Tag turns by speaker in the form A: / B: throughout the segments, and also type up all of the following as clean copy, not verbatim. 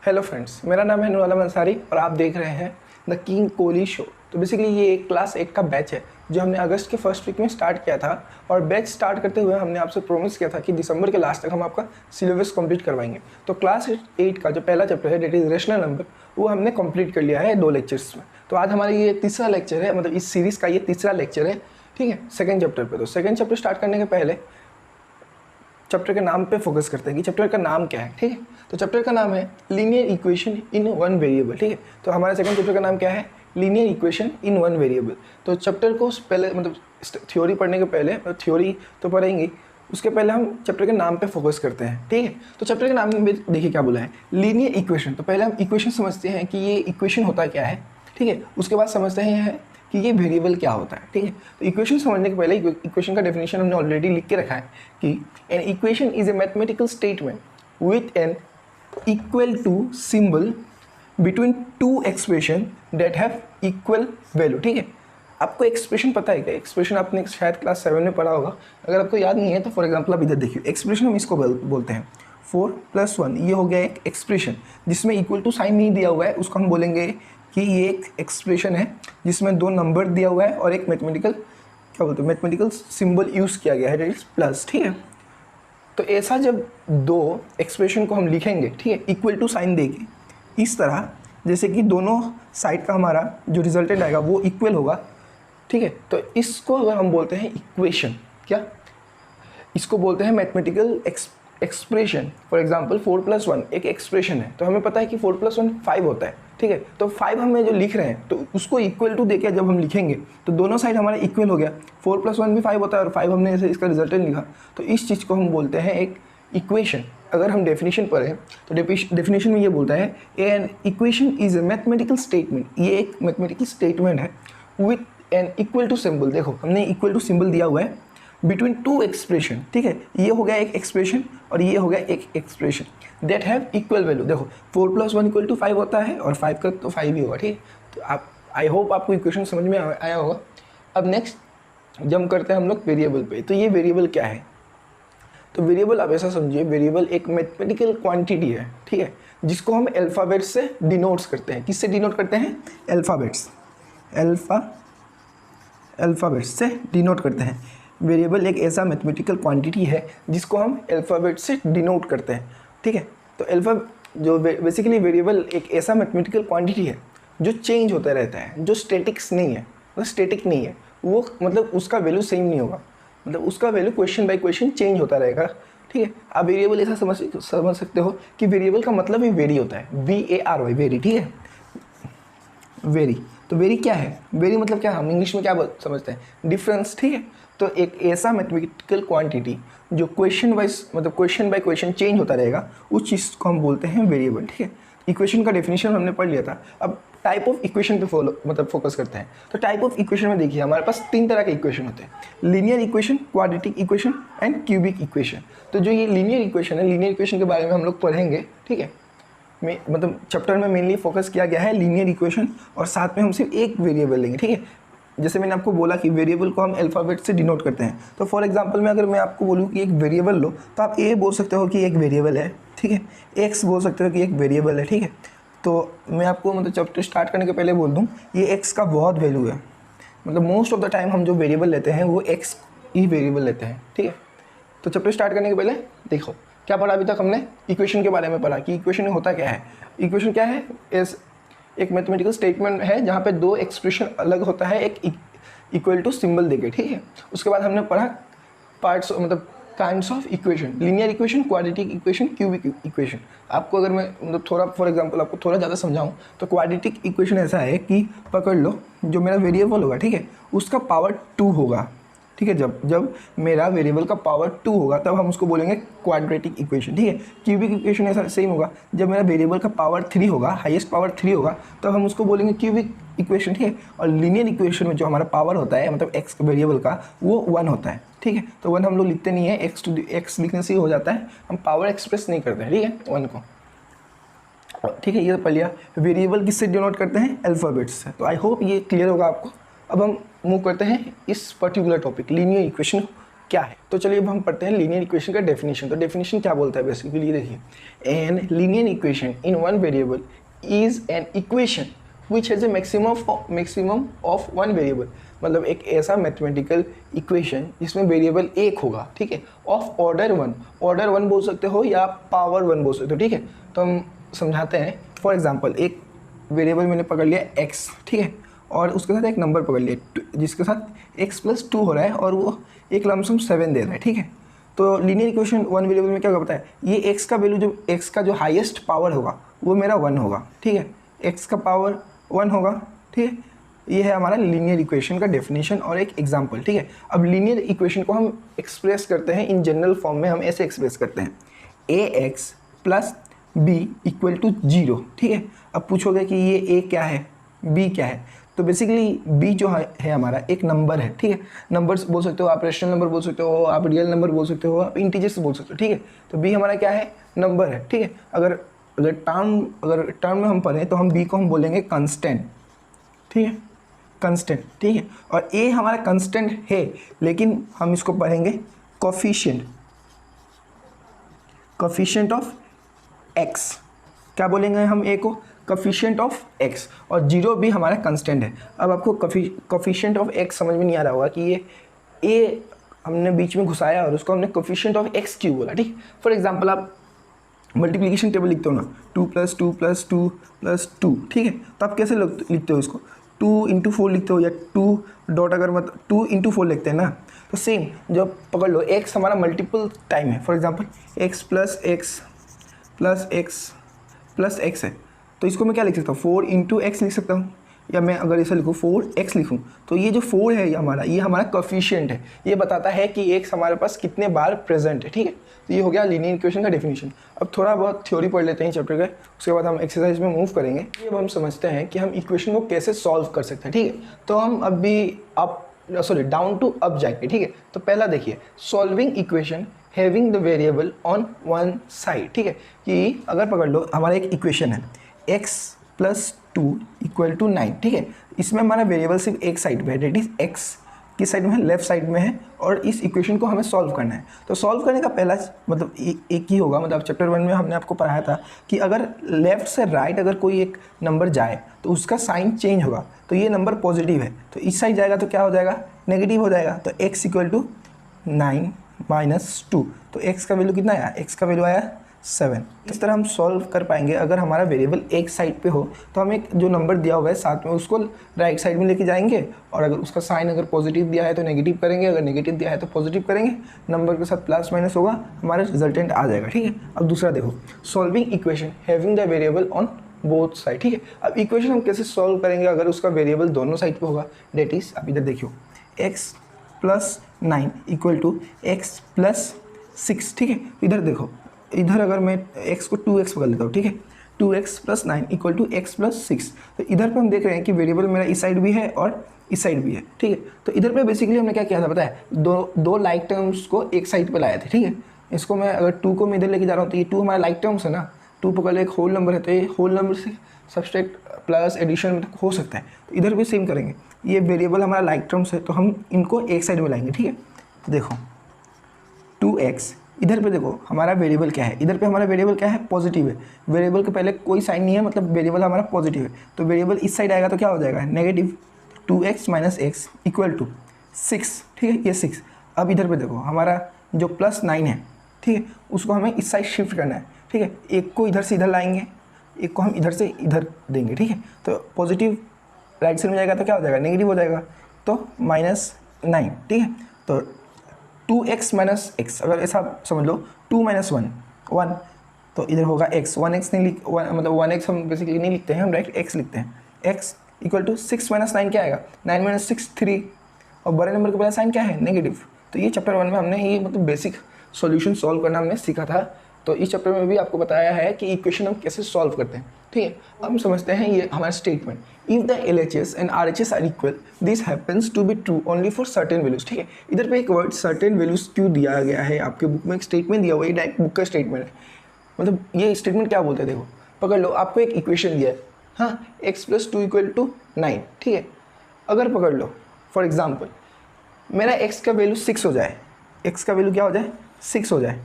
A: Hello friends, मेरा नाम है नूर आलम अंसारी और आप देख रहे हैं द किंग कोहली शो। तो बेसिकली ये एक क्लास 8 का बैच है जो हमने अगस्त के फर्स्ट वीक में स्टार्ट किया था और बैच स्टार्ट करते हुए हमने आपसे प्रॉमिस किया था कि दिसंबर के लास्ट तक हम आपका सिलेबस कंप्लीट करवाएंगे। तो क्लास 8 का जो पहला चैप्टर है डेट इज रेशनल नंबर, वो हमने कंप्लीट कर लिया है 2 लेक्चर्स में। तो आज हमारा ये तीसरा लेक्चर है, मतलब इस सीरीज़ का ये तीसरा लेक्चर है, ठीक है, सेकेंड चैप्टर पर। तो सेकेंड चैप्टर स्टार्ट करने के पहले चैप्टर के नाम पे फोकस करते हैं कि चैप्टर का नाम क्या है, ठीक है। तो चैप्टर का नाम है linear equation in one variable, ठीक है। तो हमारा सेकंड चैप्टर का नाम क्या है? Linear equation in one variable. तो चैप्टर को पहले मतलब थ्योरी पढ़ने के पहले, थ्योरी तो पढ़ेंगे, उसके पहले हम चैप्टर के नाम पे फोकस करते हैं, ठीक है। तो चैप्टर के नाम में देखिए क्या बोला है, लीनियर इक्वेशन। तो पहले हम इक्वेशन समझते हैं कि ये इक्वेशन होता क्या है, ठीक है। उसके बाद समझते हैं कि ये वेरिएबल क्या होता है, ठीक है। तो इक्वेशन समझने के पहले इक्वेशन का डेफिनेशन हमने ऑलरेडी लिख के रखा है कि an equation is a mathematical statement with an equal to symbol between two expression that have equal value, ठीक है। आपको एक्सप्रेशन पता है क्या? एक्सप्रेशन आपने शायद क्लास 7 में पढ़ा होगा। अगर आपको याद नहीं है तो फॉर एग्जाम्पल आप इधर देखिए, एक्सप्रेशन हम इसको बोलते हैं 4+1। ये हो गया एक एक्सप्रेशन जिसमें इक्वल टू साइन नहीं दिया हुआ है, उसको हम बोलेंगे कि ये एक एक्सप्रेशन है जिसमें 2 नंबर दिया हुआ है और एक मैथमेटिकल क्या बोलते हैं, मैथमेटिकल सिंबल यूज़ किया गया है, दैट इज प्लस, ठीक है। तो ऐसा जब 2 एक्सप्रेशन को हम लिखेंगे, ठीक है, इक्वल टू साइन देके, इस तरह जैसे कि दोनों साइड का हमारा जो रिजल्टेंट आएगा वो इक्वल होगा, ठीक है। तो इसको अगर हम बोलते हैं इक्वेशन, क्या इसको बोलते हैं मैथमेटिकल एक्सप्रेशन। फॉर एग्जांपल 4+1 एक एक्सप्रेशन है, तो हमें पता है कि 4+1 5 होता है, ठीक है। तो 5 हमें जो लिख रहे हैं तो उसको इक्वल टू देके जब हम लिखेंगे तो दोनों साइड हमारा इक्वल हो गया। 4+1 भी 5 होता है और 5 हमने ऐसे इसका रिजल्टेंट लिखा, तो इस चीज़ को हम बोलते हैं एक इक्वेशन। अगर हम डेफिनेशन पढ़ें तो डेफिनेशन में ये बोलता है an equation is a mathematical statement, ये एक मैथमेटिकल स्टेटमेंट है with an equal to symbol. देखो हमने इक्वल टू सिंबल दिया हुआ है बिटवीन टू एक्सप्रेशन, ठीक है। ये हो गया एक एक्सप्रेशन और ये हो गया एक expression that have equal value. देखो 4+1 = 5 होता है और 5 का तो 5 ही होगा, ठीक है। तो आप आई होप आपको इक्वेशन समझ में आया होगा। अब नेक्स्ट जंप करते हैं हम लोग वेरिएबल पे। तो ये वेरिएबल क्या है? तो वेरिएबल आप ऐसा समझिए, वेरिएबल एक मैथमेटिकल क्वांटिटी है, ठीक है, जिसको हम अल्फ़ाबेट से डिनोट्स करते हैं। किससे डिनोट करते हैं? अल्फ़ाबेट से डिनोट करते हैं। वेरिएबल एक ऐसा मैथमेटिकल क्वांटिटी है जिसको हम अल्फ़ाबेट से डिनोट करते हैं, ठीक है। तो जो बेसिकली वेरिएबल एक ऐसा मैथमेटिकल क्वांटिटी है जो चेंज होता रहता है, जो स्टैटिक नहीं है, वो मतलब उसका वैल्यू सेम नहीं होगा, मतलब उसका value question by question change होता रहेगा, ठीक है। आप वेरिएबल ऐसा समझ सकते हो कि वेरिएबल का मतलब ही वेरी होता है, VARY, वेरी, ठीक है, वेरी। तो वेरी क्या है? वेरी मतलब क्या, हम इंग्लिश में क्या समझते हैं? डिफरेंस, ठीक है। तो एक ऐसा मैथमेटिकल क्वांटिटी जो क्वेश्चन वाइज मतलब क्वेश्चन बाय क्वेश्चन चेंज होता रहेगा, उस चीज़ को हम बोलते हैं वेरिएबल, ठीक है। इक्वेशन का डेफिनेशन हमने पढ़ लिया था। अब टाइप ऑफ इक्वेशन पे फोकस करते हैं। तो टाइप ऑफ इक्वेशन में देखिए हमारे पास 3 तरह के इक्वेशन होते हैं, linear equation, quadratic equation and cubic equation. तो जो ये लीनियर इक्वेशन है, लीनियर इक्वेशन के बारे में हम लोग पढ़ेंगे, ठीक है। मतलब चैप्टर में मेनली फोकस किया गया है लीनियर इक्वेशन और साथ में हम सिर्फ एक वेरिएबल लेंगे, ठीक है। जैसे मैंने आपको बोला कि वेरिएबल को हम अल्फ़ाबेट से डिनोट करते हैं। तो फॉर एग्जांपल में अगर मैं आपको बोलूँ कि एक वेरिएबल लो, तो आप ए बोल सकते हो कि एक वेरिएबल है, ठीक है, एक्स बोल सकते हो कि एक वेरिएबल है, ठीक है। तो मैं आपको मतलब चैप्टर स्टार्ट करने के पहले बोल दूँ, ये एक्स का बहुत वैल्यू है, मतलब मोस्ट ऑफ द टाइम हम जो वेरिएबल लेते हैं वो एक्स ही वेरिएबल लेते हैं, ठीक है। तो चैप्टर स्टार्ट करने के पहले देखो क्या पढ़ा अभी तक हमने, इक्वेशन के बारे में पढ़ा कि इक्वेशन होता क्या है। इक्वेशन क्या है? एक मैथमेटिकल स्टेटमेंट है जहाँ पे 2 एक्सप्रेशन अलग होता है एक इक्वल टू सिंबल देके, ठीक है। उसके बाद हमने पढ़ा पार्ट्स मतलब kinds of equation, linear equation, quadratic equation, cubic equation. आपको अगर मैं मतलब थोड़ा फॉर एग्जांपल आपको थोड़ा ज़्यादा समझाऊं तो क्वाड्रेटिक इक्वेशन ऐसा है कि पकड़ लो, जो मेरा वेरिएबल होगा, ठीक है, उसका पावर 2 होगा, ठीक है। जब मेरा वेरिएबल का पावर 2 होगा तब हम उसको बोलेंगे क्वाड्रेटिक इक्वेशन, ठीक है। क्यूबिक इक्वेशन ऐसा सेम होगा, जब मेरा वेरिएबल का पावर 3 होगा, हाईएस्ट पावर 3 होगा, तब हम उसको बोलेंगे क्यूबिक इक्वेशन, ठीक है। और लीनियर इक्वेशन में जो हमारा पावर होता है मतलब एक्स वेरिएबल का, वो 1 होता है, ठीक है। तो 1 हम लोग लिखते नहीं है, एक्स लिखने से ही हो जाता है, हम पावर एक्सप्रेस नहीं करते हैं, ठीक है, 1 को, ठीक है। ये तो पढ़ लिया। वेरिएबल किससे डिनोट करते हैं? अल्फ़ाबेट्स से। तो आई होप ये क्लियर होगा आपको। अब हम मूव करते हैं इस पर्टिकुलर टॉपिक लीनियर इक्वेशन क्या है। तो चलिए अब हम पढ़ते हैं लीनियर इक्वेशन का डेफिनेशन। तो डेफिनेशन क्या बोलता है बेसिकली, देखिए an linear equation in one variable is an equation which has a maximum of one variable. मतलब एक ऐसा मैथमेटिकल इक्वेशन जिसमें वेरिएबल एक होगा, ठीक है, ऑफ ऑर्डर वन बोल सकते हो या पावर वन बोल सकते हो, ठीक है। तो हम समझाते हैं। फॉर एग्जांपल एक वेरिएबल मैंने पकड़ लिया x, ठीक है, और उसके साथ एक नंबर पकड़ लिया जिसके साथ x+2 हो रहा है और वो एक लमसम 7 दे रहा है, ठीक है। तो लीनियर इक्वेशन वन वेरिएबल में क्या होता है, ये x का वैल्यू जो x का जो हाईएस्ट पावर होगा वो मेरा 1 होगा, ठीक है, x का पावर 1 होगा, ठीक है। ये है हमारा लीनियर इक्वेशन का डेफिनेशन और एक एग्जांपल, ठीक है। अब लीनियर इक्वेशन को हम एक्सप्रेस करते हैं इन जनरल फॉर्म में, हम ऐसे एक्सप्रेस करते हैं ax + b = 0, ठीक है। अब पूछोगे कि ये a क्या है, b क्या है, तो बेसिकली b जो है हमारा एक नंबर है, ठीक है। नंबर्स बोल सकते हो आप, रेशनल नंबर बोल सकते हो आप, रियल नंबर बोल सकते हो आप, इंटीजर्स बोल सकते हो, ठीक है। तो b हमारा क्या है, नंबर है, ठीक है। अगर टर्म में हम पढ़ें तो हम b को हम बोलेंगे कांस्टेंट, ठीक है, कांस्टेंट, ठीक है। और a हमारा कांस्टेंट है लेकिन हम इसको पढ़ेंगे कोफिशिएंट ऑफ x, क्या बोलेंगे हम a को, कोफिशिएंट ऑफ x। और 0 भी हमारा कांस्टेंट है। अब आपको कोफिशिएंट ऑफ x समझ में नहीं आ रहा होगा कि ये a हमने बीच में घुसाया और उसको हमने कोफिशिएंट ऑफ x क्यों बोला, ठीक। फॉर एग्जांपल आप मल्टीप्लिकेशन टेबल लिखते हो ना, 2 + 2 + 2 + 2, ठीक है। तो आप कैसे लिखते हो इसको, 2 × 4 लिखते हो या 2 डॉट, अगर मतलब 2 × 4 लिखते हैं ना। तो सेम जब पकड़ लो x हमारा मल्टीपल टाइम है, for example x + x + x + x है, तो इसको मैं क्या लिख सकता हूँ, 4 × x लिख सकता हूँ, या मैं अगर ऐसा लिखूँ 4x लिखूँ, तो ये जो 4 है ये हमारा कोफिशिएंट है, ये बताता है कि x हमारे पास कितने बार प्रेजेंट है, ठीक है। तो ये हो गया लीनियर इक्वेशन का डेफिनेशन। अब थोड़ा बहुत थ्योरी पढ़ लेते हैं चैप्टर का, उसके बाद हम एक्सरसाइज में मूव करेंगे। ये अब हम समझते हैं कि हम इक्वेशन को कैसे सॉल्व कर सकते हैं, ठीक है। तो हम अभी डाउन टू अप जाएंगे, ठीक है। तो पहला देखिए, solving equation having the variable on one side, ठीक है। कि अगर पकड़ लो हमारा एक इक्वेशन है x + 2 = 9, ठीक है। इसमें हमारा वेरिएबल सिर्फ एक साइड पे है, डेट इज x किस साइड में है, लेफ्ट साइड में है, और इस इक्वेशन को हमें सॉल्व करना है। तो सॉल्व करने का पहला मतलब एक ही होगा, मतलब चैप्टर 1 में हमने आपको पढ़ाया था कि अगर लेफ्ट से राइट अगर कोई एक नंबर जाए तो उसका साइन चेंज होगा। तो ये नंबर पॉजिटिव है तो इस साइड जाएगा तो क्या हो जाएगा, नेगेटिव हो जाएगा। तो x = 9 - 2, तो x का वैल्यू कितना आया, x का वैल्यू आया 7। इस तरह हम सॉल्व कर पाएंगे। अगर हमारा वेरिएबल एक साइड पे हो तो हम एक जो नंबर दिया हुआ है साथ में उसको राइट साइड में लेके जाएंगे, और अगर उसका साइन अगर पॉजिटिव दिया है तो नेगेटिव करेंगे, अगर नेगेटिव दिया है तो पॉजिटिव करेंगे, नंबर के साथ प्लस माइनस होगा, हमारा रिजल्टेंट आ जाएगा, ठीक है। अब दूसरा देखो, solving equation having the variable on both side, ठीक है। अब इक्वेशन हम कैसे सॉल्व करेंगे अगर उसका वेरिएबल दोनों साइड पे होगा, डेट इज, अब इधर देखियो x + 9 = x + 6, ठीक है। इधर देखो, इधर अगर मैं x को 2x पकड़ लेता हूँ, ठीक है, 2x + 9 = x + 6। तो इधर पे हम देख रहे हैं कि वेरिएबल मेरा इस साइड भी है और इस साइड भी है, ठीक है। तो इधर पे बेसिकली हमने क्या किया था पता है, दो लाइक टर्म्स को एक साइड पे लाए थे, ठीक है। इसको मैं अगर 2 को मैं इधर लेके जा रहा हूँ तो ये 2 हमारा लाइक टर्म्स है ना, 2 पकड़ ले, एक होल नंबर है तो ये होल नंबर से सब्सट्रैक्ट प्लस एडिशन में हो सकता है। तो इधर भी सेम करेंगे, ये वेरिएबल हमारा लाइक टर्म्स है तो हम इनको एक साइड में लाएंगे, ठीक है। तो देखो 2x, इधर पे देखो हमारा वेरिएबल क्या है, इधर पे हमारा वेरिएबल क्या है, पॉजिटिव है। वेरिएबल के पहले कोई साइन नहीं है, मतलब वेरिएबल हमारा पॉजिटिव है। तो वेरिएबल इस साइड आएगा तो क्या हो जाएगा, नेगेटिव। 2x - x = 6, ठीक है, ये 6। अब इधर पे देखो हमारा जो +9 है, ठीक है, उसको हमें इस साइड शिफ्ट करना है, ठीक है। एक को इधर से इधर लाएंगे, एक को हम इधर से इधर देंगे, ठीक है। तो पॉजिटिव राइट साइड में जाएगा तो क्या हो जाएगा, नेगेटिव हो जाएगा, तो -9, ठीक है। तो 2x - x, अगर ऐसा समझ लो 2 - 1, तो इधर होगा x, 1x नहीं मतलब 1x हम बेसिकली नहीं लिखते हैं, हम डायरेक्ट x लिखते हैं। x = 6 - 9 क्या आएगा, 9 - 6 3, और बड़े नंबर के पहले साइन क्या है, नेगेटिव। तो ये चैप्टर 1 में हमने ये मतलब बेसिक सॉल्यूशन सॉल्व करना हमने सीखा था। तो इस चैप्टर में भी आपको बताया है कि इक्वेशन हम कैसे सॉल्व करते हैं, ठीक है। अब हम समझते हैं ये हमारा statement, if the LHS and RHS are equal this happens to be true only for certain values, ठीक है। इधर पे एक वर्ड सर्टेन वैल्यूज क्यों दिया गया है, आपके बुक में एक स्टेटमेंट दिया हुआ है, डायरेक्ट बुक का स्टेटमेंट है। मतलब ये स्टेटमेंट क्या बोलते हैं, देखो पकड़ लो, आपको एक इक्वेशन दिया है, हाँ, x + 2 = 9, ठीक है। अगर पकड़ लो फॉर एग्जाम्पल मेरा x का वैल्यू 6 हो जाए, x का वैल्यू क्या हो जाए 6 हो जाए।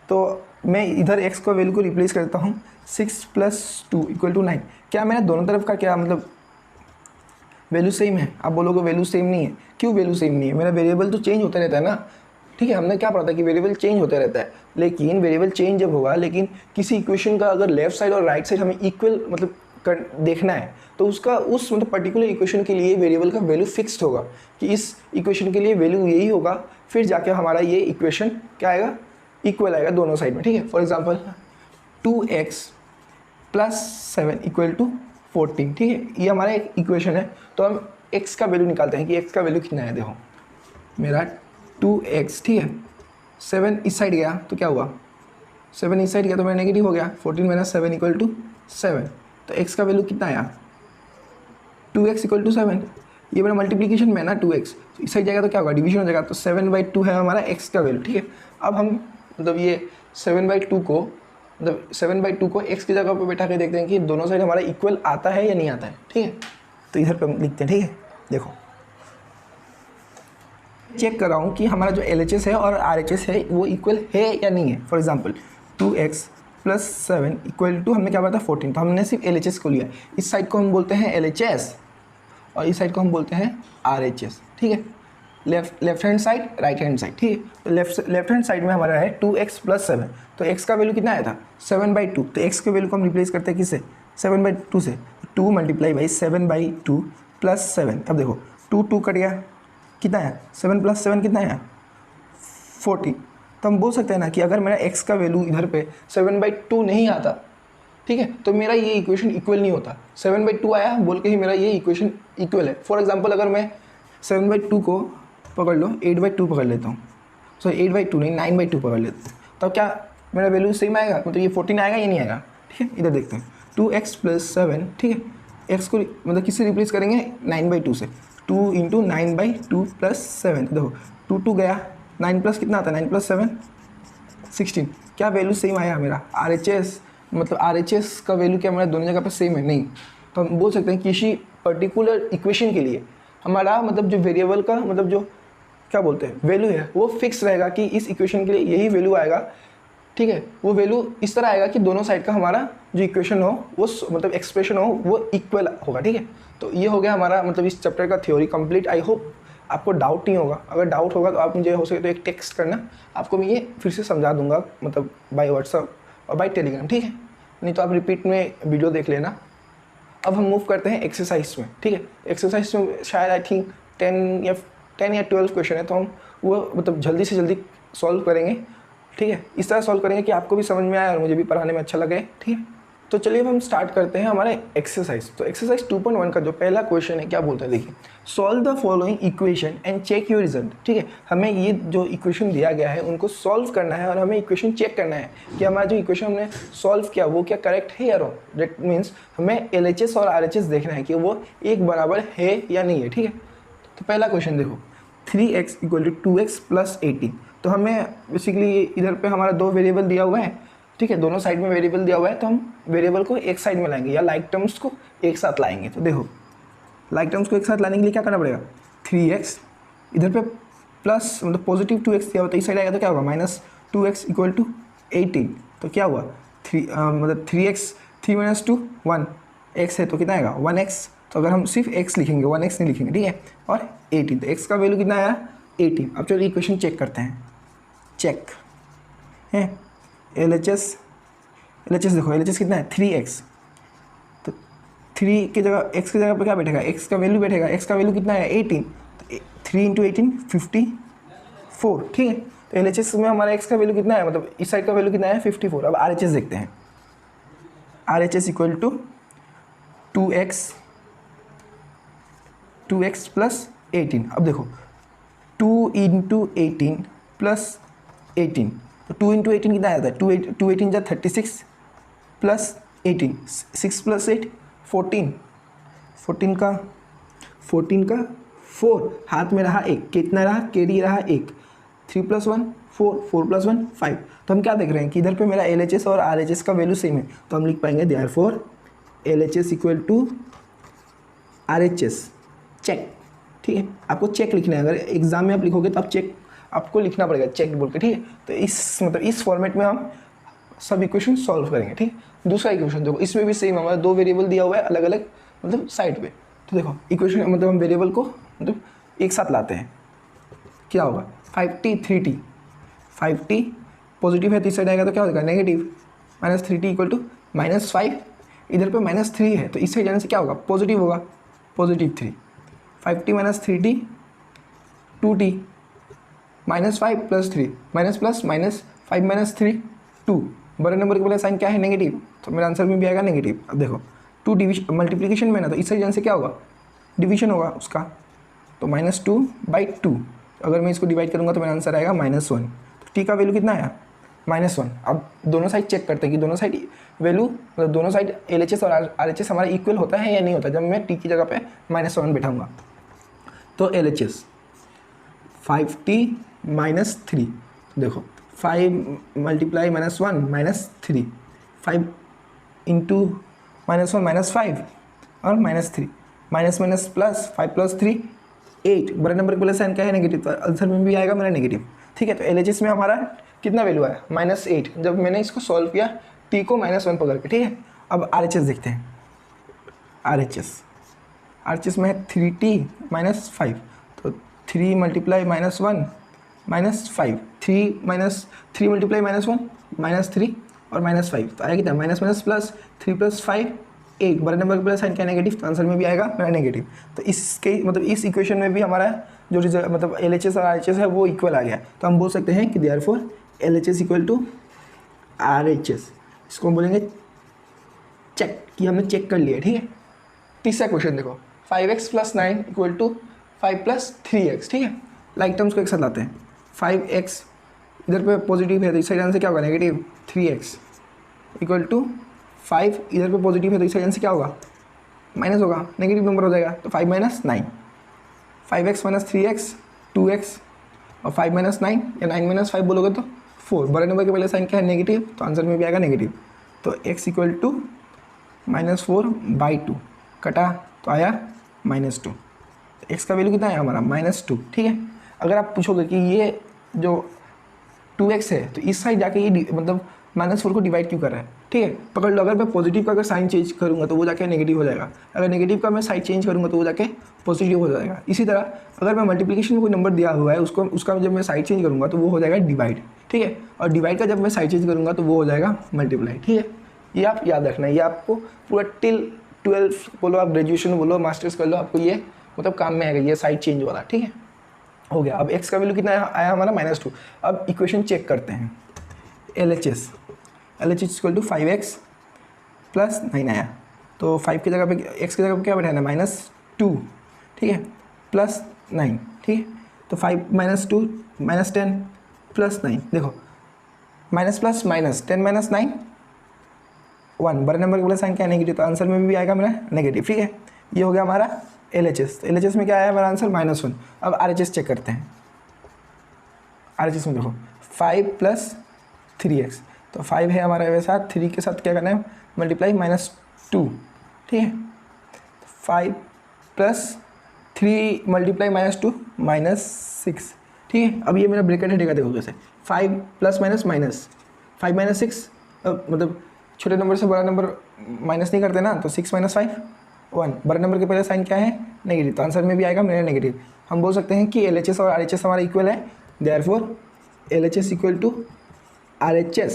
A: तो मैं इधर x को वैल्यू को रिप्लेस करता हूँ 6 + 2 = 9। क्या मेरा दोनों तरफ का क्या मतलब वैल्यू सेम है? आप बोलोगे वैल्यू सेम नहीं है। क्यों वैल्यू सेम नहीं है? मेरा वेरिएबल तो चेंज होता रहता है ना। ठीक है, हमने क्या पढ़ा था कि वेरिएबल चेंज होता रहता है, लेकिन वेरिएबल चेंज जब होगा, लेकिन किसी इक्वेशन का अगर लेफ्ट साइड और राइट साइड हमें इक्वल मतलब देखना है, तो उसका उस मतलब पर्टिकुलर इक्वेशन के लिए वेरिएबल का वैल्यू फिक्स्ड होगा कि इस इक्वेशन के लिए वैल्यू यही होगा, फिर जाके हमारा ये इक्वेशन क्या आएगा, इक्वल आएगा दोनों साइड में। ठीक है, फॉर एग्जाम्पल 2x + 7 = 14। ठीक है, ये हमारा एक इक्वेशन है। तो हम x का वैल्यू निकालते हैं कि x का वैल्यू कितना है। देखो मेरा 2x, ठीक है, 7 इस साइड गया तो क्या हुआ, 7 इस साइड गया तो मेरा नेगेटिव हो गया, 14 - 7 = 7। तो x का वैल्यू कितना आया, 2x = 7। ये मेरा मल्टीप्लिकेशन में है ना 2x, तो इस साइड जाएगा तो क्या होगा, डिवीजन हो जाएगा। तो 7/2 है हमारा x का वैल्यू। ठीक है, अब हम मतलब ये 7/2 को मतलब 7/2 को x की जगह पर बैठा के देखते हैं कि दोनों साइड हमारा इक्वल आता है या नहीं आता है। ठीक है, तो इधर पे हम लिखते हैं। ठीक है, देखो चेक कर रहा हूँ कि हमारा जो LHS है और RHS है वो इक्वल है या नहीं है। फॉर एग्जांपल 2x + 7 = हमने क्या बताया 14, तो हमने सिर्फ LHS को लिया। इस साइड को हम बोलते हैं LHS और इस साइड को हम बोलते हैं RHS। ठीक है, left hand side, right hand side. ठीक है, तो लेफ्ट हैंड साइड में हमारा है 2x + 7, तो x का वैल्यू कितना आया था 7/2। तो x के वैल्यू को हम रिप्लेस करते हैं किससे, 7/2 से। 2 × 7/2 + 7। अब देखो 2 कट गया, कितना आया 7 + 7 कितना आया 14। तो हम बोल सकते हैं ना कि अगर मेरा x का वैल्यू इधर पे 7/2 नहीं आता, ठीक है, तो मेरा ये इक्वेशन इक्वल नहीं होता। 7/2 आया बोल के ही मेरा ये इक्वेशन इक्वल है। फॉर एग्जांपल अगर मैं 7/2 को पकड़ लो 8/2 पकड़ लेता हूँ, सॉरी 8/2 नहीं 9/2 पकड़ लेता हूँ, तब क्या मेरा वैल्यू सेम आएगा, मतलब ये 14 आएगा या नहीं आएगा। ठीक है, इधर देखते हैं 2x + 7। ठीक है, x को मतलब किससे रिप्लेस करेंगे 9/2 से। 2 × 9/2 + 7। देखो 2 गया, 9 प्लस कितना आता है 9 + 7 16। क्या वैल्यू सेम आया मेरा RHS, मतलब RHS का वैल्यू क्या मेरा दोनों जगह पर सेम है, नहीं। तो हम बोल सकते हैं किसी पर्टिकुलर इक्वेशन के लिए हमारा मतलब जो वेरिएबल का मतलब जो क्या बोलते हैं वैल्यू है वो फिक्स रहेगा कि इस इक्वेशन के लिए यही वैल्यू आएगा। ठीक है, वो वैल्यू इस तरह आएगा कि दोनों साइड का हमारा जो इक्वेशन हो वो मतलब एक्सप्रेशन हो वो इक्वल होगा। ठीक है, तो ये हो गया हमारा मतलब इस चैप्टर का थ्योरी कंप्लीट। आई होप आपको डाउट नहीं होगा। अगर डाउट होगा तो आप मुझे हो सके तो एक टेक्स्ट करना, आपको मैं ये फिर से समझा दूंगा मतलब बाय व्हाट्सअप और बाय टेलीग्राम। ठीक है, नहीं तो आप रिपीट में वीडियो देख लेना। अब हम मूव करते हैं एक्सरसाइज में। ठीक है, एक्सरसाइज में शायद आई थिंक 10 या 12 क्वेश्चन है, तो हम वो मतलब जल्दी से जल्दी सॉल्व करेंगे। ठीक है, इस तरह सॉल्व करेंगे कि आपको भी समझ में आए और मुझे भी पढ़ाने में अच्छा लगे। ठीक है, तो चलिए अब हम स्टार्ट करते हैं हमारे एक्सरसाइज। तो एक्सरसाइज 2.1 का जो पहला क्वेश्चन है क्या बोलता है, देखिए solve the following equation and check your result. ठीक है, हमें ये जो इक्वेशन दिया गया है उनको सॉल्व करना है और हमें इक्वेशन चेक करना है कि हमारा जो इक्वेशन हमने सॉल्व किया वो क्या करेक्ट है या रॉन्ग। दैट मीन्स हमें LHS और RHS देखना है कि वो एक बराबर है या नहीं है। ठीक है, तो पहला क्वेश्चन देखो 3x = 2x + 18। तो हमें बेसिकली इधर पे हमारा दो वेरिएबल दिया हुआ है। ठीक है, दोनों साइड में वेरिएबल दिया हुआ है, तो हम वेरिएबल को एक साइड में लाएंगे या लाइक टर्म्स को एक साथ लाएंगे। तो देखो लाइक टर्म्स को एक साथ लाने के लिए क्या करना पड़ेगा 3x, इधर पे प्लस मतलब पॉजिटिव 2x दिया हुआ, तो इस साइड आएगा तो क्या होगा -2x = 18। तो क्या हुआ 3 मतलब 3x 3 - 2 1 x है तो कितना आएगा 1x। तो अगर हम सिर्फ x लिखेंगे 1x नहीं लिखेंगे, ठीक है, और 18, तो x का वैल्यू कितना आया 18। अब चलो इक्वेशन चेक करते हैं। चेक है LHS देखो LHS कितना है 3x, तो 3 की जगह x की जगह पर क्या बैठेगा x का वैल्यू बैठेगा। x का वैल्यू कितना है 18, तो 3 × 18 54। ठीक है, तो LHS में हमारा x का वैल्यू कितना है, मतलब इस साइड का वैल्यू कितना है 54। अब RHS देखते हैं। RHS = 2x + 18। अब देखो 2 × 18 + 18, तो 2 × 18 कितना आता है 2 18 जा 36 + 18 6 + 8 14 का 4 हाथ में रहा 1, कितना रहा कैरी रहा 1, 3 + 1 4 4 + 1 5। तो हम क्या देख रहे हैं कि इधर पे मेरा LHS और RHS का वैल्यू सेम है, तो हम लिख पाएंगे देयरफॉर LHS = RHS। चेक। ठीक है, आपको चेक लिखना है। अगर एग्जाम में आप लिखोगे तो आप चेक आपको लिखना पड़ेगा चेक बोल के, ठीक है। तो इस फॉर्मेट में हम सब इक्वेशन सॉल्व करेंगे, ठीक है। दूसरा इक्वेशन देखो, इसमें भी सेम हमारा 2 वेरिएबल दिया हुआ है अलग अलग मतलब साइड पे। तो देखो इक्वेशन मतलब हम वेरिएबल को मतलब एक साथ लाते हैं, क्या होगा 5t 3t, 5t पॉजिटिव है तो इस साइड आएगा तो क्या होगा नेगेटिव, -3t इक्वल टू -5, इधर पे -3 है तो इस साइड जाने से क्या होगा पॉजिटिव होगा, +3, 5t - 3t 2t, -5 + 3 -+, -5 - 3 2, बड़े नंबर के पहले साइन क्या है नेगेटिव, तो मेरा आंसर में भी आएगा नेगेटिव। अब देखो 2 डिविजन मल्टीप्लिकेशन में ना, तो इस साइड जाने से क्या होगा डिवीजन होगा उसका, तो -2/2, अगर मैं इसको डिवाइड करूँगा तो मेरा आंसर आएगा -1। तो टी का वैल्यू कितना आया -1। अब दोनों साइड चेक करते हैं कि दोनों साइड वैल्यू मतलब दोनों साइड LHS और RHS हमारा इक्वल होता है या नहीं होता जब मैं टी की जगह पे -1 बैठाऊँगा। तो LHS 5t - 3, देखो 5 × -1 -3, 5 इंटू -1 -5 और -3, माइनस प्लस 5 + 3 8, बड़े नंबर के पहले साइन क्या है नेगेटिव, तो आंसर में भी आएगा मेरा नेगेटिव, ठीक है। तो LHS में हमारा कितना वैल्यू आया -8 जब मैंने इसको सॉल्व किया t को -1 पकड़ के, ठीक है। अब RHS देखते हैं, RHS में है 3t - 5, तो 3 × -1 -5, 3 - 3 × -1 -3 और -5, तो आया कितना प्लस 3 + 5 8, बड़े नंबर के प्लस साइन क्या नेगेटिव, तो आंसर में भी आएगा मेरा नेगेटिव। तो इसके मतलब इस इक्वेशन में भी हमारा जो रिजल्ट मतलब LHS और RHS है वो इक्वल आ गया। तो हम बोल सकते हैं कि देयरफॉर LHS = RHS, इसको हम बोलेंगे चेक कि हमने चेक कर लिया, ठीक है। तीसरा क्वेश्चन देखो 5x + 9 = 5 + 3x, ठीक है। लाइक टर्म्स को एक साथ लाते हैं, 5x इधर पे पॉजिटिव है तो इस साइड आंसर क्या होगा नेगेटिव, 3x = 5 इधर पे पॉजिटिव है तो इस साइड आंसर क्या होगा माइनस होगा, नेगेटिव नंबर हो जाएगा। तो 5 - 9, 5x - 3x 2x और 5 - 9 या 9 - 5 बोलोगे तो 4, बड़े नंबर के पहले साइन क्या है नेगेटिव, तो आंसर में भी आएगा नेगेटिव। तो x = -4/2 कटा तो आया -2, x का वैल्यू कितना है हमारा -2, ठीक है। अगर आप पूछोगे कि ये जो 2x है तो इस साइड जाके ये मतलब -4 को डिवाइड क्यों कर रहा है, ठीक है। पकड़ लो, अगर मैं पॉजिटिव का अगर साइन चेंज करूँगा तो वो जाके नेगेटिव हो जाएगा, अगर नेगेटिव का मैं साइड चेंज करूँगा तो वो जाके पॉजिटिव हो जाएगा। इसी तरह अगर मैं मल्टीप्लिकेशन में कोई नंबर दिया हुआ है उसका जब मैं साइड चेंज करूँगा तो वो हो जाएगा डिवाइड, ठीक है। और डिवाइड का जब मैं साइड चेंज करूँगा तो वो हो जाएगा मल्टीप्लाई, ठीक है। ये आप याद रखना है, ये आपको पूरा टिल 12 बोलो, आप ग्रेजुएशन बोलो, मास्टर्स कर लो, आपको ये मतलब काम में आएगा ये साइड चेंज वाला, ठीक है। हो गया। अब x का वैल्यू कितना आया हमारा -2। अब इक्वेशन चेक करते हैं, LHS = 5x + 9 आया, तो 5 की जगह पे x की जगह पे क्या बैठाना है -2, ठीक है, +9, ठीक है। तो 5 - 2 -10 + 9, देखो माइनस प्लस माइनस 10 - 9 1, बड़े नंबर के बोले साइन क्या है नेगेटिव, तो आंसर में भी आएगा मेरा नेगेटिव, ठीक है। ये हो गया हमारा LHS। LHS में क्या आया हमारा आंसर -1। अब RHS चेक करते हैं, RHS में देखो 5 + 3x, तो 5 है हमारा वैसा, 3 के साथ क्या करना है मल्टीप्लाई -2, ठीक है। 5 + 3 × -2 -6, ठीक है। अब ये मेरा ब्रैकेट हटेगा, देखो कैसे 5 + -, 5 - 6 मतलब छोटे नंबर से बड़ा नंबर माइनस नहीं करते ना, तो 6 - 5 1, बड़े नंबर के पहले साइन क्या है नेगेटिव, तो आंसर में भी आएगा मेरा नेगेटिव। हम बोल सकते हैं कि LHS और RHS हमारा इक्वल है, देयरफॉर LHS = RHS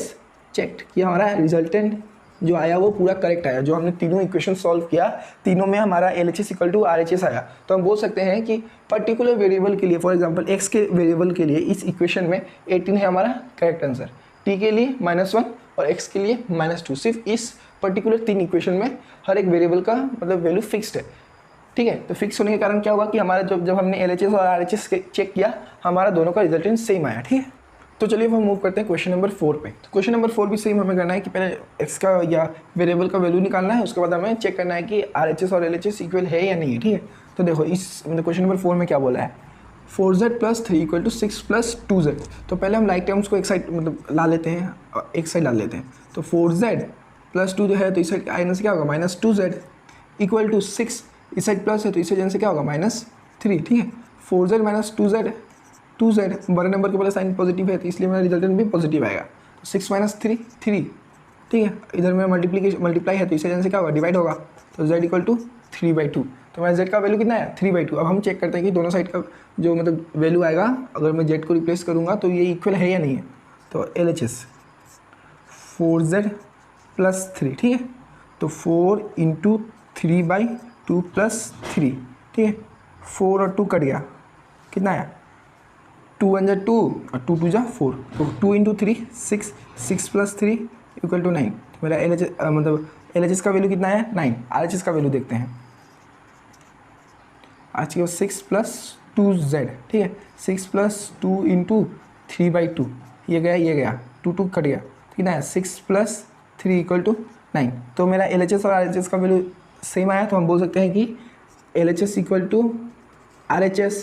A: चेक्ड कि हमारा रिजल्टेंट जो आया वो पूरा करेक्ट आया। जो हमने तीनों इक्वेशन सॉल्व किया तीनों में हमारा LHS = RHS आया। तो हम बोल सकते हैं कि पर्टिकुलर वेरिएबल के लिए, फॉर एग्जांपल x के वेरिएबल के लिए इस इक्वेशन में 18 है हमारा करेक्ट आंसर, t के लिए -1 और x के लिए -2। सिर्फ इस पर्टिकुलर 3 इक्वेशन में हर एक वेरिएबल का मतलब वैल्यू फिक्स्ड है, ठीक है। तो फिक्स होने के कारण क्या होगा कि हमारा जब हमने LHS और RHS चेक किया हमारा दोनों का रिजल्टेंट सेम आया, ठीक है। तो चलिए हम मूव करते हैं क्वेश्चन नंबर 4 पे। तो क्वेश्चन नंबर 4 भी सेम हमें करना है कि पहले x का या वेरिएबल का वैल्यू निकालना है, उसके बाद हमें चेक करना है कि RHS और LHS इक्वल है या नहीं है, ठीक है। तो देखो इस मतलब क्वेश्चन नंबर 4 में क्या बोला है, 4z + 3 = 6 + 2z। तो पहले हम लाइक टर्म्स को एक साइड मतलब ला लेते हैं, एक साइड ला लेते हैं। तो 4z + 2 जो है तो इस साइड आने से क्या होगा -2z = 6, इस साइड प्लस है तो इस साइड से क्या होगा -3, ठीक है। 4z - 2z 2z, बड़े नंबर के पहले साइन पॉजिटिव है तो इसलिए मेरा रिजल्टेंट भी पॉजिटिव आएगा। तो 6 - 3 3, ठीक है। इधर में मल्टीप्लाई है तो इस वजह से क्या होगा, डिवाइड होगा। तो z = 3/2। तो मेरा z का वैल्यू कितना है, 3/2। अब हम चेक करते हैं कि दोनों साइड का जो मतलब वैल्यू आएगा, अगर मैं z को रिप्लेस करूँगा तो ये इक्वल है या नहीं है। तो LHS 4z + 3, ठीक है। तो 4 × 3/2 + 3, ठीक है। 4 और 2 कट गया, कितना आया, 2 × 1 = 2 और 2 × 2 = 4। तो 2 × 3 6, 6 + 3 = 9। तो मेरा LHS का वैल्यू कितना है, 9। RHS का वैल्यू देखते हैं। आज के 6 + 2z, ठीक है। 6 + 2 × 3/2, ये गया 2 कट गया, कितना है, 6 + 3 = 9। तो मेरा LHS और RHS का वैल्यू सेम आया, तो हम बोल सकते हैं कि LHS = RHS,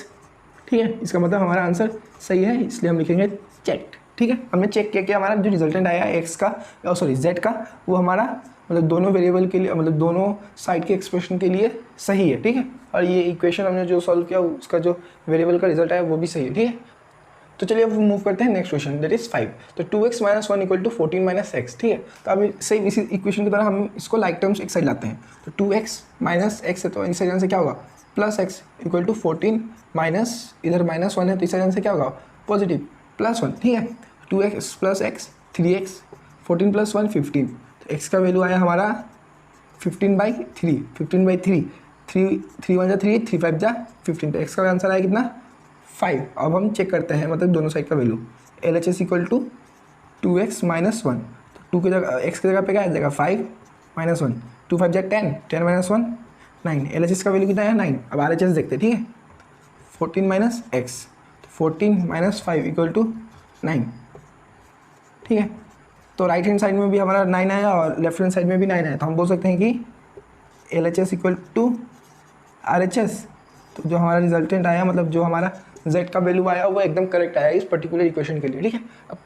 A: ठीक है। इसका मतलब हमारा आंसर सही है, इसलिए हम लिखेंगे चेक, ठीक है। हमने चेक किया कि हमारा जो रिजल्टेंट आया x का, सॉरी z का, वो हमारा मतलब दोनों वेरिएबल के लिए, मतलब दोनों साइड के एक्सप्रेशन के लिए सही है, ठीक है। और ये इक्वेशन हमने जो सॉल्व किया उसका जो वेरिएबल का रिजल्ट आया वो भी सही है, ठीक है। तो चलिए अब मूव करते हैं नेक्स्ट क्वेश्चन, दैट इज 5। तो 2x - 1 = 14 - x, ठीक है। तो अब सेम इसी इक्वेशन की तरह हम इसको लाइक टर्म्स एक साइड लाते हैं। तो 2x - x है तो इस साइड से क्या होगा, +x = 14 माइनस, इधर -1 है तो इस साइड से क्या होगा, पॉजिटिव +1, ठीक है। 2x + x 3x, 14 + 1 15। तो x का वैल्यू आया हमारा 15/3, 15/3, 3 1 = 3, 3 5 = 15। तो x का आंसर आया कितना, 5। अब हम चेक करते हैं मतलब दोनों साइड का वैल्यू। LHS = 2x - 1। तो 2 की जगह, x की जगह पे क्या आ जाएगा, 5 - 1, 2 5 = 10, 10 - 1 9। LHS का वैल्यू कितना है, 9। अब RHS देखते हैं, ठीक है। 14 - x, 14 - 5 = 9, ठीक है। तो राइट हैंड साइड में भी हमारा 9 आया और लेफ्ट हैंड साइड में भी 9 आया। तो हम बोल सकते हैं कि LHS = RHS। तो जो हमारा रिजल्टेंट आया, मतलब जो हमारा z का वैल्यू आया वो एकदम करेक्ट आया इस पर्टिकुलर इक्वेशन के लिए, ठीक है। अब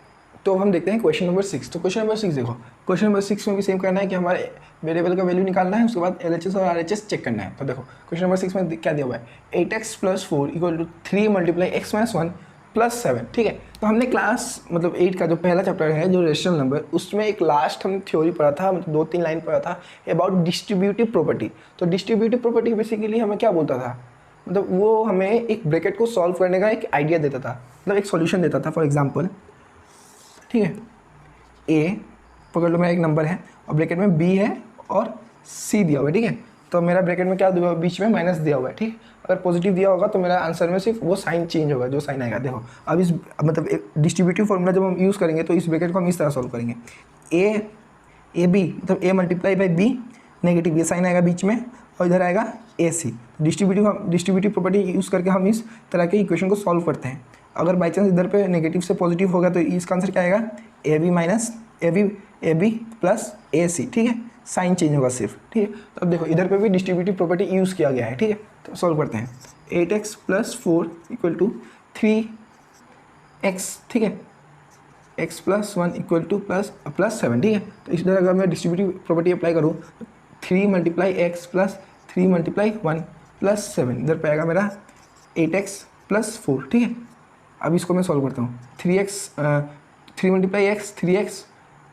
A: तो हम देखते हैं क्वेश्चन नंबर 6। तो क्वेश्चन नंबर 6 देखो, क्वेश्चन नंबर 6 में भी सेम करना है कि हमारे वेरिएबल का वैल्यू निकालना है, उसके बाद LHS और RHS चेक करना है। तो देखो क्वेश्चन नंबर 6 में क्या दिया हुआ है, 8x + 4 = 3 × x - 1 + 7, ठीक है। तो हमने क्लास मतलब 8 का जो पहला चैप्टर है जो रेशनल नंबर, उसमें एक लास्ट हम थ्योरी पढ़ा था, मतलब 2-3 लाइन पढ़ा था अबाउट डिस्ट्रीब्यूटिव प्रॉपर्टी। तो डिस्ट्रीब्यूटिव प्रॉपर्टी बेसिकली हमें क्या बोलता था, मतलब वो हमें एक ब्रैकेट को सॉल्व करने का एक आइडिया देता था, मतलब एक सॉल्यूशन देता था। फॉर एग्जांपल, ठीक है, ए पकड़ लो, मेरा एक नंबर है और ब्रैकेट में बी है और सी दिया हुआ है, ठीक है। तो मेरा ब्रैकेट में क्या दिया हुआ है, बीच में माइनस दिया हुआ है, ठीक है। अगर पॉजिटिव दिया होगा तो मेरा आंसर में सिर्फ वो साइन चेंज होगा, जो साइन आएगा। देखो अब इस मतलब एक डिस्ट्रीब्यूटिव फॉर्मूला जब हम यूज़ करेंगे तो इस ब्रैकेट को हम इस तरह सॉल्व करेंगे, ए बी, मतलब a × b, नेगेटिव ये साइन आएगा बीच में और इधर आएगा AC। डिस्ट्रीब्यूटिव प्रॉपर्टी यूज़ करके हम इस तरह के इक्वेशन को सॉल्व करते हैं। अगर बाई चांस इधर पे नेगेटिव से पॉजिटिव होगा तो इसका आंसर क्या आएगा, AB + AC, ठीक है। साइन चेंज होगा सिर्फ, ठीक है। तो अब देखो इधर पे भी डिस्ट्रीब्यूटिव प्रॉपर्टी यूज़ किया गया है, ठीक है। तो सॉल्व करते हैं, 8x + 4 = 3x, ठीक है। x + 1 = +7, ठीक है। तो इस तरह अगर मैं डिस्ट्रीब्यूटिव प्रॉपर्टी अप्लाई करूँ, 3 × x + 3 × 1 + 7, इधर पे आएगा मेरा 8x + 4, ठीक है। अब इसको मैं सॉल्व करता हूँ, 3 × x 3x,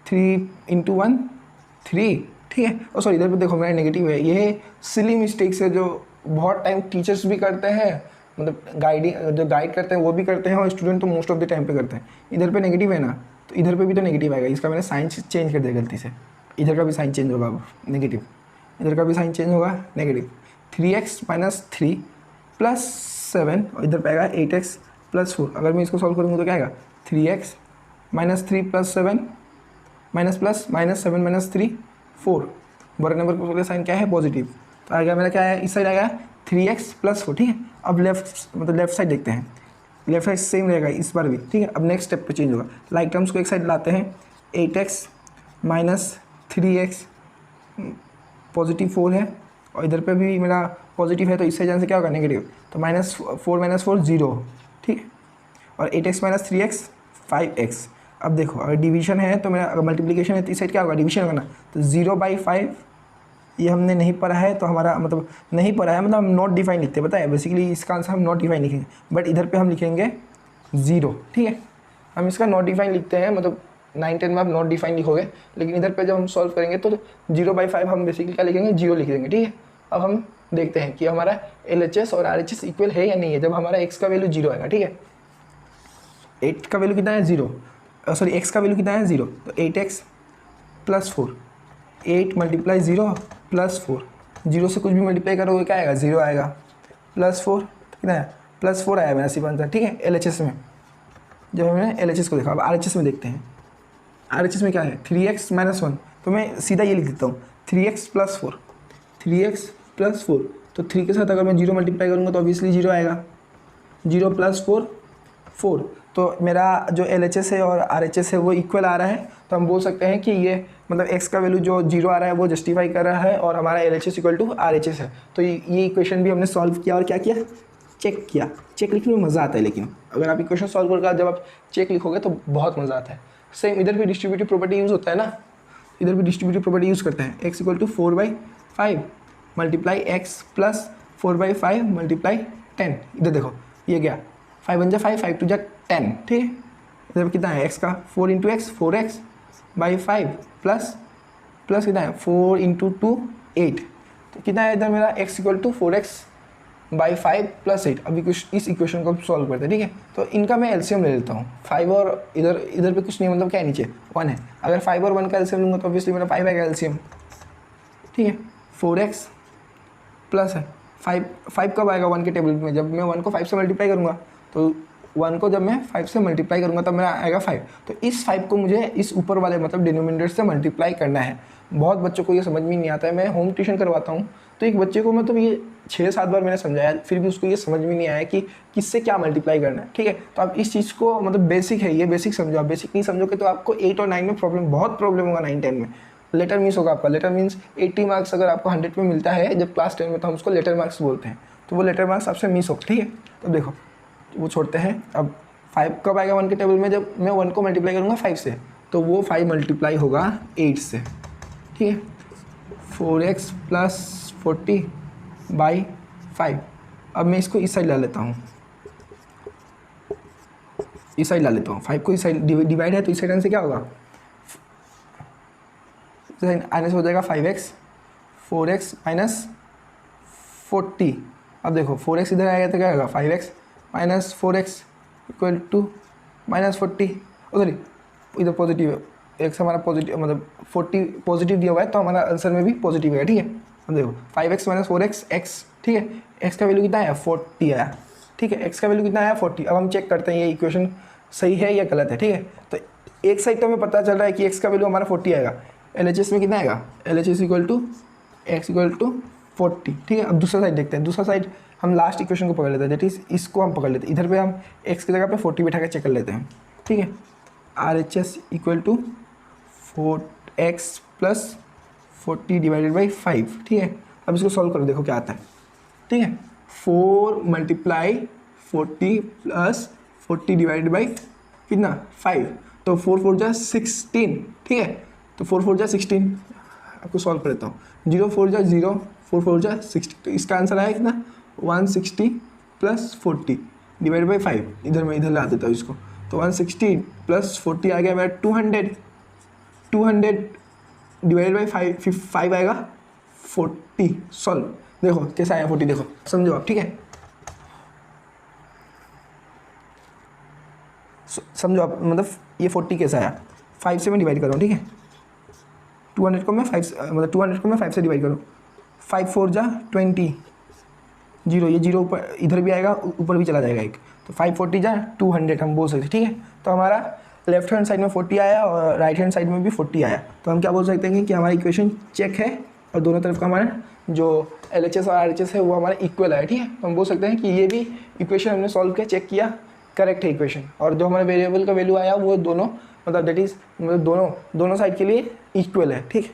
A: 3 × 1 3, ठीक है। और सॉरी इधर पे देखो मेरा नेगेटिव है, ये सिली मिस्टेक्स है जो बहुत टाइम टीचर्स भी करते हैं, मतलब जो गाइड करते हैं वो भी करते हैं और स्टूडेंट तो मोस्ट ऑफ द टाइम पे करते हैं। इधर पे नेगेटिव है ना, तो इधर पे भी तो नेगेटिव आएगा, इसका मैंने साइन चेंज कर दिया गलती से, इधर का भी साइन चेंज होगा नेगेटिव, इधर का भी साइन चेंज होगा नेगेटिव। 3x - 3 + 7 और इधर पे आएगा 8x + 4। अगर मैं इसको सॉल्व करूँगा तो क्या आएगा, 3x - 3 + 7 -7 - 3 4, बड़े नंबर का साइन क्या है, पॉजिटिव। तो आएगा मेरा क्या है, इस साइड आएगा 3x + 4, ठीक है। अब लेफ्ट साइड देखते हैं, लेफ्ट साइड सेम रहेगा इस बार भी, ठीक है। अब नेक्स्ट स्टेप पे चेंज होगा, लाइक टर्म्स को एक साइड लाते हैं, 8x - 3x पॉजिटिव 4 है और इधर पे भी मेरा पॉजिटिव है तो इस साइड से क्या होगा, नेगेटिव। तो -4 - 4 0, ठीक है। और 8x - 3x 5x। अब देखो अगर डिवीजन है तो मेरा, अगर मल्टीप्लिकेशन है तो इस साइड क्या होगा, डिवीजन होगा ना। तो 0/5 ये हमने नहीं पढ़ा है, तो हमारा मतलब नहीं पढ़ा है, मतलब हम नॉट डिफाइन लिखते हैं, पता है बेसिकली इसका आंसर हम नॉट डिफाइन लिखेंगे, बट इधर पे हम लिखेंगे 0, ठीक है। हम इसका नॉट डिफाइन लिखते हैं, मतलब 9-10 में आप नॉट डिफाइन लिखोगे, लेकिन इधर पे जब हम सॉल्व करेंगे तो 0/5 हम बेसिकली क्या लिखेंगे, 0 लिख देंगे, ठीक है। अब हम देखते हैं कि हमारा LHS और RHS इक्वल है या नहीं है, जब हमारा x का वैल्यू 0 आएगा, ठीक है। 8 का वैल्यू कितना है 0, सॉरी x का वैल्यू कितना है 0, तो 8x + 4, 8 × 0 + 4, 0 से कुछ भी मल्टीप्लाई करोगे क्या आएगा, 0 आएगा, +4 कितना है, +4 आया मेरा सिंपल आंसर, ठीक है। LHS में जब हमने LHS को देखा, अब RHS में देखते हैं। RHS में क्या है, 3x - 1, तो मैं सीधा ये लिख देता हूँ 3x + 4, 3x + 4, तो 3 के साथ अगर मैं 0 मल्टीप्लाई करूँगा तो ऑब्वियसली 0 आएगा, 0 + 4 4, तो मेरा जो LHS है और RHS है वो इक्वल आ रहा है। तो हम बोल सकते हैं कि ये मतलब x का वैल्यू जो 0 आ रहा है वो जस्टिफाई कर रहा है और हमारा LHS = RHS है। तो ये इक्वेशन भी हमने सॉल्व किया और क्या किया, चेक किया। चेक लिखने में मज़ा आता है, लेकिन अगर आप इक्वेशन सॉल्व करके जब आप चेक लिखोगे तो बहुत मज़ा आता है। सेम इधर भी डिस्ट्रीब्यूटिव प्रॉपर्टी यूज़ होता है ना, इधर भी डिस्ट्रीब्यूटिव प्रॉपर्टी यूज़ करते हैं। x = 4/5 मल्टीप्लाई x + 4/5 मल्टीप्लाई 10, इधर देखो ये गया 5 × 5, 5 × 10, ठीक है। इधर कितना है x का 4 × x 4x/5 प्लस कितना है 4 × 2 8, तो कितना है इधर मेरा x = 4x/5 + 8। अभी कुछ इस इक्वेशन को हम सॉल्व करते हैं, ठीक है। तो इनका मैं एलसीएम ले लेता हूँ, 5 और इधर पे कुछ नहीं, मतलब क्या है नीचे 1 है, अगर 5 और 1 का एलसीएम लूँगा तो ऑब्वियसली मेरा 5 आएगा एलसीएम, ठीक है। 4x प्लस है 5 कब आएगा 1 के टेबल में, जब मैं 1 को 5 से मल्टीप्लाई करूँगा, तो 1 को जब मैं 5 से मल्टीप्लाई करूँगा तब मेरा आएगा 5। तो इस 5 को मुझे इस ऊपर वाले मतलब डिनोमिनेटर से मल्टीप्लाई करना है। बहुत बच्चों को ये समझ में नहीं आता है, मैं होम ट्यूशन करवाता हूँ, तो एक बच्चे को मतलब ये 6-7 बार मैंने समझाया, फिर भी उसको ये समझ में नहीं आया कि किससे क्या मल्टीप्लाई करना है, ठीक है। तो आप इस चीज़ को मतलब बेसिक है, ये बेसिक समझो, आप बेसिक नहीं समझोगे तो आपको 8 और 9 में बहुत प्रॉब्लम होगा, 9-10 में लेटर मिस होगा आपका। लेटर मीन्स 80 मार्क्स अगर आपको 100 में मिलता है जब क्लास 10 में, तो हम उसको लेटर मार्क्स बोलते हैं, तो वो लेटर मार्क्स आपसे मिस होगा, ठीक है। तो देखो वो छोड़ते हैं। अब 5 कब आएगा 1 के टेबल में, जब मैं 1 को मल्टीप्लाई करूँगा 5 से, तो वो 5 मल्टीप्लाई होगा 8 से, ठीक है। 4x + 40/5। अब मैं इसको इस साइड ला लेता हूँ, इस साइड ला लेता हूँ, 5 को इस साइड डिवाइड है तो इस साइड आने से क्या होगा, आने से हो जाएगा 5x 4x - 40। अब देखो 4x इधर आएगा तो क्या होगा 5x - 4x = -40, सॉरी इधर पॉजिटिव है, x हमारा पॉजिटिव मतलब 40 पॉजिटिव दिया हुआ है, तो हमारा आंसर में भी पॉजिटिव है, ठीक है। अब देखो 5x - 4x x, ठीक है। x का वैल्यू कितना आया 40 आया, ठीक है। x का वैल्यू कितना आया 40। अब हम चेक करते हैं ये इक्वेशन सही है या गलत है, ठीक है। तो एक साइड तो हमें पता चल रहा है कि x का वैल्यू हमारा 40 आएगा, LHS में कितना आएगा, LHS = x = 40, ठीक है। अब दूसरा साइड देखते हैं, दूसरा साइड हम लास्ट इक्वेशन को पकड़ लेते हैं, दैट इज इसको हम पकड़ लेते हैं, इधर पे हम x की जगह पे 40 बैठा के चेक कर लेते हैं, ठीक है। RHS = 4x + 40/5, ठीक है। अब इसको सॉल्व करो, देखो क्या आता है, ठीक है। 4 × 40 + 40/5 कितना 5, तो 4 4 जा 16, ठीक है। तो 4 4 जा 16, आपको सॉल्व कर देता हूँ, 0 4 जा 0, 4 4 जा 60, तो इसका आंसर आया कितना 160 + 40/5। इधर मैं इधर ला देता हूँ इसको, तो 160 + 40 आ गया मेरा 200, 200/5 आएगा 40। सॉल्व देखो कैसा आया 40, देखो समझो आप, ठीक है। समझो आप, मतलब ये 40 कैसा आया, 5 से मैं डिवाइड कर रहा हूँ, ठीक है। 200 को मैं 5 से डिवाइड करूँ, 5 4 जा 20, 0 ये 0 ऊपर इधर भी आएगा, ऊपर भी चला जाएगा एक, तो 5 40 जा 200 हम बोल सकते, ठीक है। तो हमारा लेफ्ट हैंड साइड में 40 आया और राइट हैंड साइड में भी 40 आया, तो हम क्या बोल सकते हैं कि हमारी इक्वेशन चेक है और दोनों तरफ का हमारा जो LHS और RHS है वो हमारा इक्वल है, ठीक है। तो हम बोल सकते हैं कि ये भी इक्वेशन हमने सॉल्व किया, चेक किया, करेक्ट है इक्वेशन। और जो हमारे वेरिएबल का वैल्यू आया वो दोनों मतलब दैट इज मतलब दोनों साइड के लिए इक्वल है, ठीक है।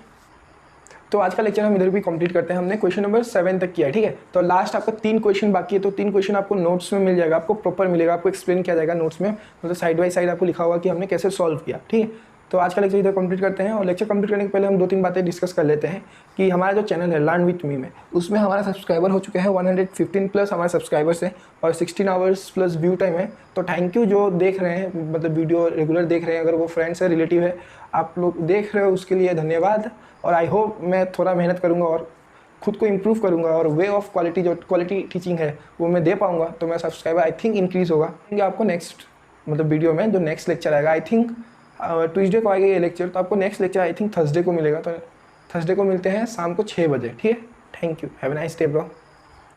A: तो आज का लेक्चर हम इधर भी कंप्लीट करते हैं, हमने क्वेश्चन नंबर 7 तक किया है, ठीक है। तो लास्ट आपका 3 क्वेश्चन बाकी है, तो 3 क्वेश्चन आपको नोट्स में मिल जाएगा, आपको प्रॉपर मिलेगा, आपको एक्सप्लेन किया जाएगा नोट्स में, मतलब साइड बाय साइड आपको लिखा होगा कि हमने कैसे सॉल्व किया, ठीक है। तो आज का लेक्चर इधर कंप्लीट करते हैं और लेक्चर कंप्लीट करने के पहले हम 2-3 बातें डिस्कस कर लेते हैं कि हमारा जो चैनल है लर्न विथ मी में, उसमें हमारा सब्सक्राइबर हो चुके हैं 115 प्लस हमारे सब्सक्राइबर्स हैं और 16 आवर्स प्लस व्यू टाइम है। तो थैंक यू जो देख रहे हैं, मतलब वीडियो रेगुलर देख रहे हैं, अगर वो फ्रेंड्स है, रिलेटिव है, आप लोग देख रहे हो उसके लिए धन्यवाद। और आई होप मैं थोड़ा मेहनत करूँगा और खुद को इम्प्रूव करूँगा और वे ऑफ क्वालिटी जो क्वालिटी टीचिंग है वो मैं दे पाऊँगा, तो मेरा सब्सक्राइबर आई थिंक इंक्रीज़ होगा। आपको नेक्स्ट मतलब वीडियो में जो नेक्स्ट लेक्चर आएगा, आई थिंक ट्यूसडे को आएगा ये लेक्चर, तो आपको next lecture I think Thursday को मिलेगा। तो थर्सडे को मिलते हैं शाम को 6 बजे, ठीक है। Thank you, have a nice day bro.